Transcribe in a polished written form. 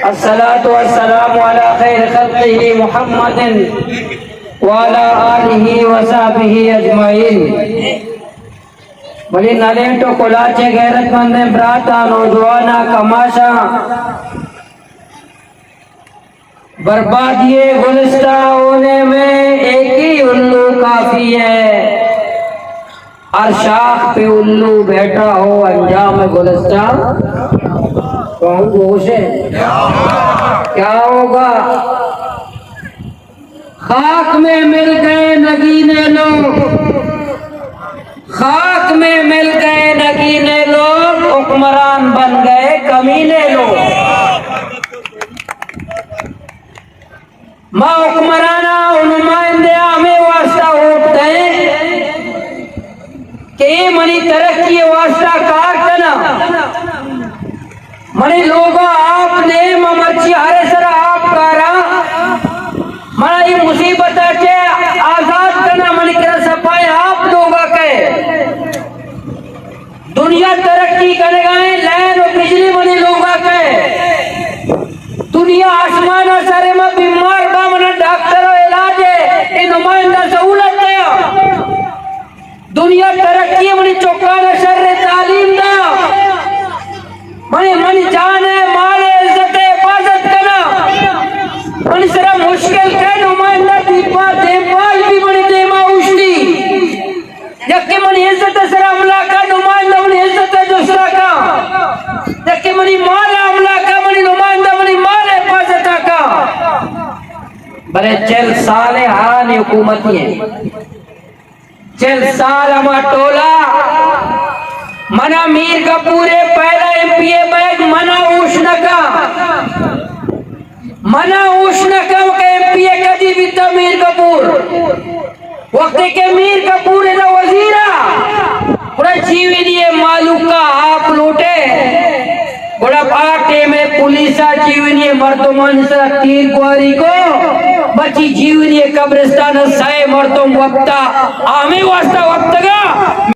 अस्सलातु वस्सलामु अला खैर खल्क़िही मुहम्मदिन व अला आलिही व सहबिही अजमाइन। बड़ी नलेटो कोलाचे गैरतमंद ब्राता नौजवाना कमाशा बर्बादिये गुलिस्ता होने में एक ही उल्लू काफी है। हर शाख पे उल्लू बैठा हो अंजाम गुलिस्ता क्या होगा। खाक में मिल गए नगीने लोग, खाक में मिल गए नगीने लोग, हुक्मरान बन गए कमीने लोग। माँ हुक्मराना नुमाइंदे हमें वास्ता वोट दें कि मनी तरक्की वास्ता कार करना मनी लोग आपने ममर्ची हरे सर आप कारा मना ये मुसीबत के आजाद करना मनी कर सपाए आप लोग के दुनिया तरक्की करेगा लैन और बिजली मनी लोग के दुनिया आसमान सारे में बीमार का मना डॉक्टर इलाज है इन नुमाइंदा सहूलत है दुनिया तरक्की मनी चौका नशर तालीम दा मनी मनी जाने माले इज्जत हिफाजत करना मनी सरा मुश्किल के नुमाइंदा दीपा देपाल भी मनी देमा उछली जबकि मनी इज्जत सरा अमला का नुमाइंदा मनी इज्जत दूसरा का जबकि मनी माल अमला का मनी नुमाइंदा मनी माल हिफाजत का बड़े चल साले हानी हुकूमत है चल साल हमा टोला मना मीर का पूरे पहला एमपीए बैग मना उष्ण का एमपीए कदी भी था मीर कपूर वक्त के मीर कपूर है ना वजीरा पूरा जीवी दिए मालूम का आप लूटे बड़ा पाटे में पुलिसा जीवनी मर्दों से तीर कुआरी को बची जीवनी कब्रिस्तान साए मर्दों वक्ता आमे वास्ता वक्त का